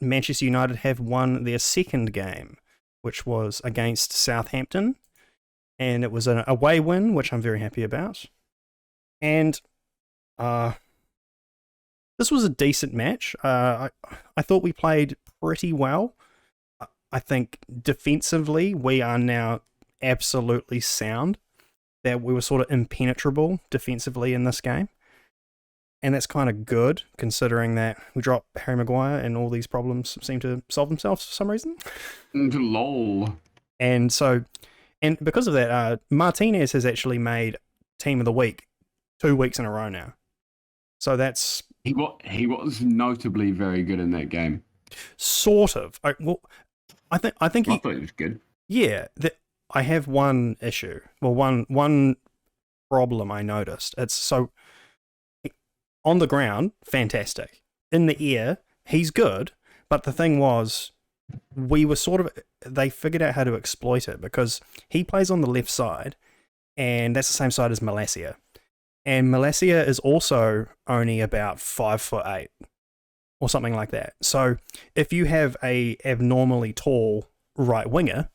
Manchester United have won their second game, which was against Southampton, and it was an away win, which I'm very happy about. And this was a decent match. I thought we played pretty well. I think defensively we are now absolutely sound. That we were sort of impenetrable defensively in this game. And that's kind of good, considering that we dropped Harry Maguire and all these problems seem to solve themselves for some reason. Lol. And because of that, Martinez has actually made Team of the Week 2 weeks in a row now. So that's... He was notably very good in that game. Sort of. I think I thought he was good. Yeah, I have one issue. Well, one problem I noticed. It's so... On the ground, fantastic. In the air, he's good. But the thing was, they figured out how to exploit it because he plays on the left side, and that's the same side as Malacia. And Malacia is also only about 5'8" or something like that. So if you have a abnormally tall right winger,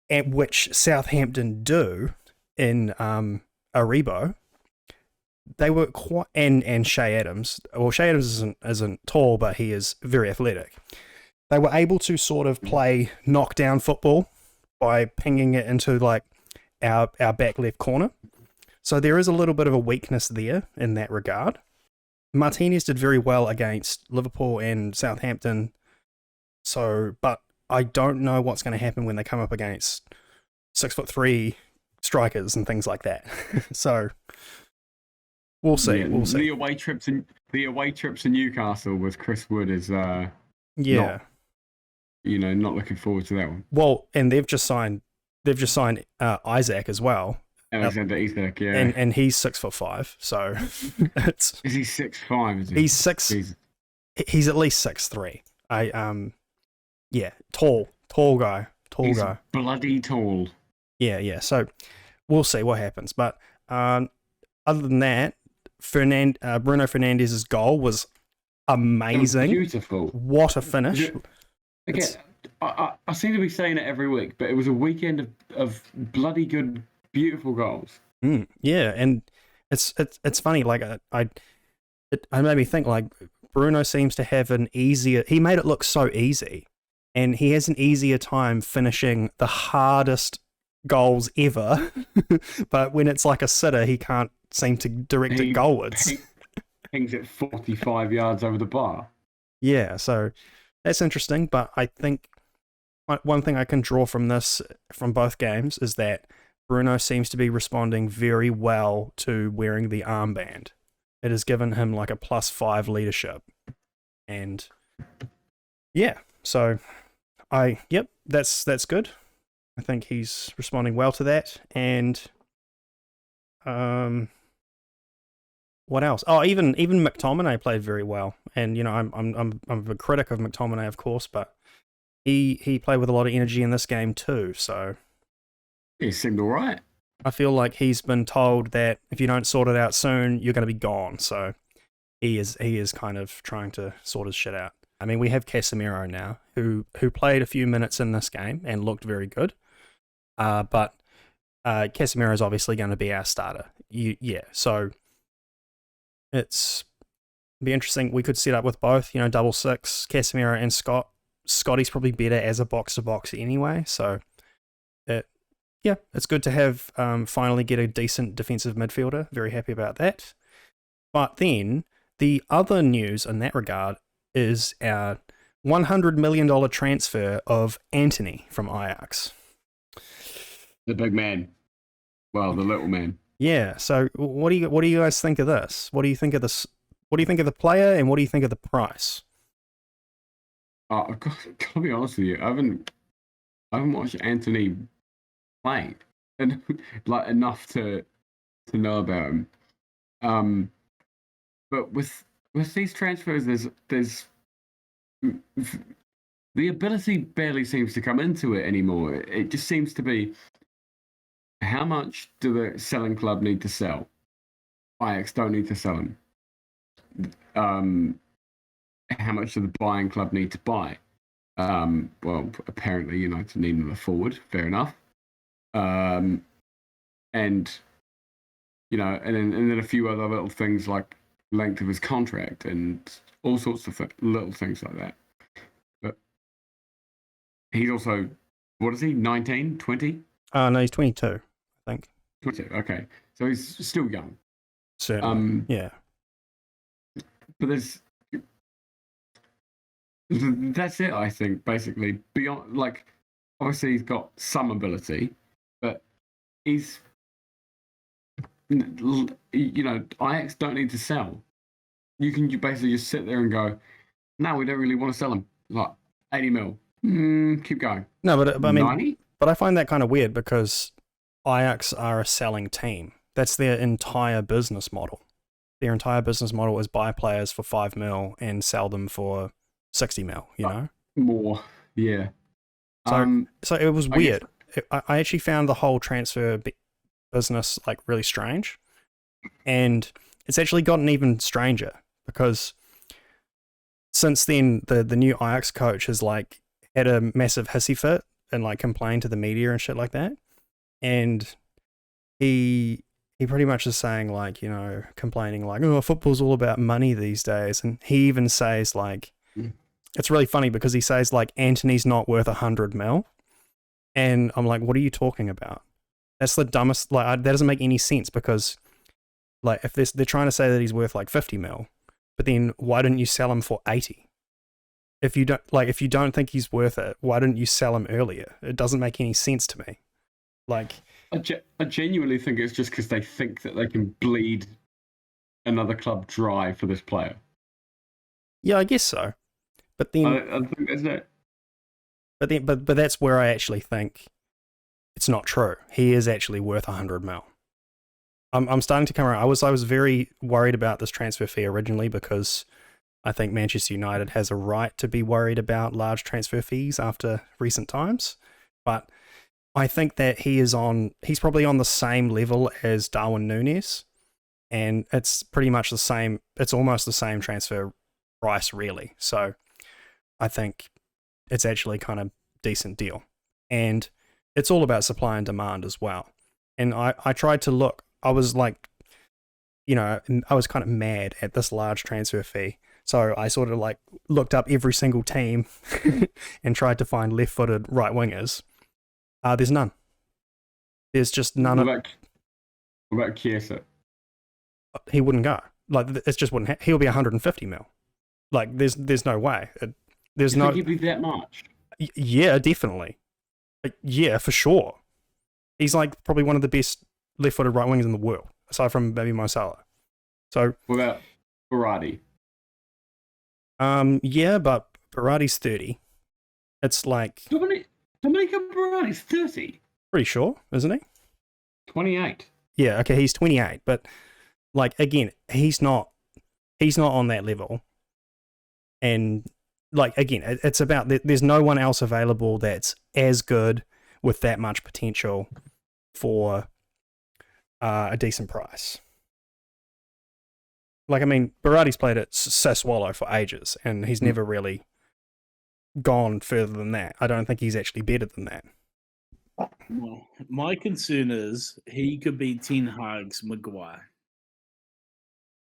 at which Southampton do in Aribo, they were quite, and Shea Adams. Well, Shea Adams isn't tall, but he is very athletic. They were able to sort of play knockdown football by pinging it into like our back left corner. So there is a little bit of a weakness there in that regard. Martinez did very well against Liverpool and Southampton. But I don't know what's going to happen when they come up against 6'3" strikers and things like that. So we'll see. Yeah, we'll see. The away trips in Newcastle with Chris Wood is not looking forward to that one. Well, and they've just signed Isaac as well. Alexander Isak, yeah, and he's 6'5", so it's... Is he 6'5"? Is he? He's 6. Jesus. He's at least 6'3". Tall guy. He's bloody tall. Yeah. So we'll see what happens. But other than that, Bruno Fernandes's goal was amazing. Beautiful. What a finish! Again, I seem to be saying it every week, but it was a weekend of bloody good, beautiful goals. Yeah, and it's funny. Like it made me think. Like Bruno seems to have an easier. He made it look so easy, and he has an easier time finishing the hardest goals ever. But when it's like a sitter, he can't seem to direct it goalwards. Pings it 45 yards over the bar. Yeah, so that's interesting. But I think one thing I can draw from both games is that Bruno seems to be responding very well to wearing the armband. It has given him like a +5 leadership. And yeah, so that's good. I think he's responding well to that. And what else? Oh, even McTominay played very well. And I'm a critic of McTominay, of course, but he played with a lot of energy in this game too. So he seemed all right. I feel like he's been told that if you don't sort it out soon, you're going to be gone. So he is kind of trying to sort his shit out. I mean, we have Casemiro now, who played a few minutes in this game and looked very good. But Casemiro is obviously going to be our starter. So it's be interesting. We could set up with both, double six, Casemiro and Scott. Scotty's probably better as a box-to-box anyway, so it's good to have finally get a decent defensive midfielder. Very happy about that. But then the other news in that regard is our $100 million transfer of Antony from Ajax. The big man. Well, the little man. Yeah. So what do you guys think of this? What do you think of this? What do you think of the player, and what do you think of the price? I've got to be honest with you. I haven't watched Antony play and like enough to know about him. But with these transfers, there's the ability barely seems to come into it anymore. It just seems to be, how much do the selling club need to sell? Ajax don't need to sell him. how much does the buying club need to buy? Well, apparently United need another forward. Fair enough. And and then a few other little things like length of his contract and all sorts of little things like that. But he's also, what is he, 19, 20? No, he's 22, I think. 22, okay. So he's still young. Certainly, yeah. But that's it, I think, basically. Beyond, like, obviously he's got some ability, but he's, Ajax don't need to sell. You basically just sit there and go, no, we don't really want to sell him. Like, 80 mil. Keep going. No, but I mean, 90? But I find that kind of weird because Ajax are a selling team. That's their entire business model. Their entire business model is buy players for 5 mil and sell them for 60 mil, you know? More, yeah. So it was weird. I actually found the whole transfer business like really strange. And it's actually gotten even stranger because since then the new Ajax coach has like had a massive hissy fit and like complained to the media and shit like that. And he pretty much is saying like, complaining like, oh, football's all about money these days. And he even says like, it's really funny because he says like Antony's not worth 100 mil. And I'm like, what are you talking about? That's the dumbest, like that doesn't make any sense because like if they're trying to say that he's worth like 50 mil, but then why didn't you sell him for 80? If you don't think he's worth it, why didn't you sell him earlier? It doesn't make any sense to me. Like, I genuinely think it's just because they think that they can bleed another club dry for this player. Yeah, I guess so. But then I think that's it. But that's where I actually think it's not true. He is actually worth 100 mil. I'm starting to come around. I was very worried about this transfer fee originally because I think Manchester United has a right to be worried about large transfer fees after recent times. But I think that he's probably on the same level as Darwin Núñez, and it's pretty much the same. It's almost the same transfer price, really. So I think it's actually kind of decent deal, and it's all about supply and demand as well. And I tried to look. I was like, I was kind of mad at this large transfer fee. So I sort of like looked up every single team and tried to find left-footed right wingers. There's none. There's just none. What about Chiesa? He wouldn't go. Like it just wouldn't. He'll be 150 mil. Like there's no way. There's no. Think he'd be that much? Yeah, definitely. Yeah, for sure. He's like probably one of the best left-footed right wingers in the world, aside from maybe Mo Salah. So what about Berardi? Yeah, but Berardi's 30. It's like Dominic Berardi's 30. Pretty sure, isn't he? 28. Yeah, okay, he's 28, but like again, he's not on that level. And like again, it's about there's no one else available that's as good with that much potential for a decent price. Like, I mean, Berardi's played at Sassuolo for ages, and he's never really gone further than that. I don't think he's actually better than that. Well, my concern is he could be Ten Hag's Maguire.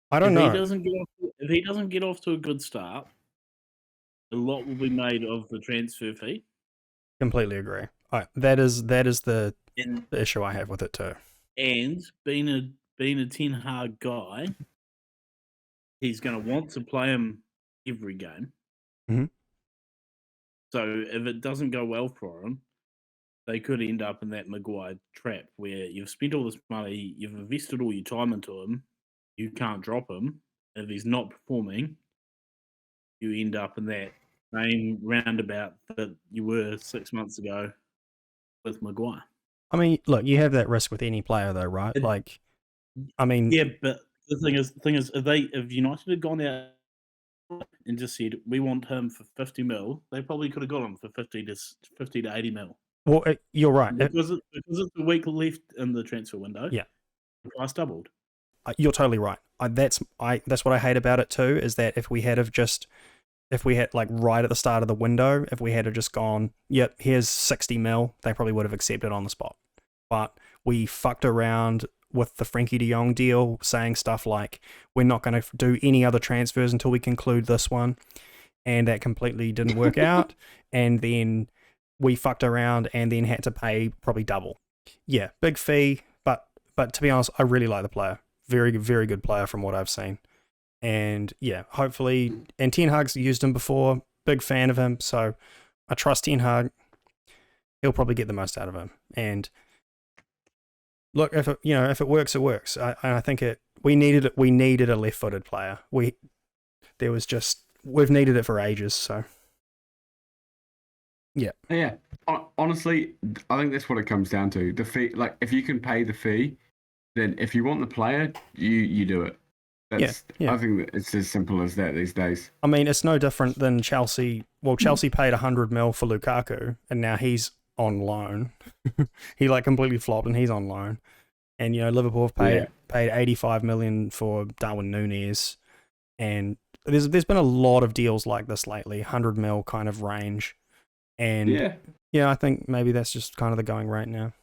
I don't know. If he doesn't get off to a good start, a lot will be made of the transfer fee. Completely agree. That is the issue I have with it too. And being a Ten Hag guy, he's going to want to play him every game. Mm-hmm. So if it doesn't go well for him, they could end up in that Maguire trap where you've spent all this money, you've invested all your time into him, you can't drop him. If he's not performing, you end up in that same roundabout that you were 6 months ago with Maguire. I mean, look, you have that risk with any player though, right? Yeah, but the thing is, if United had gone out and just said we want him for 50 mil, they probably could have got him for 50 to 80 mil. Well, you're right. Because it's a week left in the transfer window. Yeah, the price doubled. You're totally right. That's what I hate about it too. Is that if we had have just if we had, like, right at the start of the window, if we had just gone, yep, here's 60 mil, they probably would have accepted on the spot. But we fucked around with the Frankie de Jong deal, saying stuff like, we're not going to do any other transfers until we conclude this one. And that completely didn't work out. And then we fucked around and then had to pay probably double. Yeah, big fee, but to be honest, I really like the player. Very, very good player from what I've seen. And yeah, hopefully, and Ten Hag's used him before, big fan of him, so I trust Ten Hag. He'll probably get the most out of him. And look, if it works, it works. I think we needed a left-footed player. We've needed it for ages, so yeah. Yeah. Honestly, I think that's what it comes down to. The fee, like, if you can pay the fee, then if you want the player, you do it. Yeah. I think that it's as simple as that these days. I mean, it's no different than Chelsea. Well, Chelsea paid 100 mil for Lukaku, and now he's on loan. He like completely flopped, and he's on loan. And Liverpool have paid 85 million for Darwin Núñez, and there's been a lot of deals like this lately, 100 mil kind of range. And yeah, I think maybe that's just kind of the going rate now.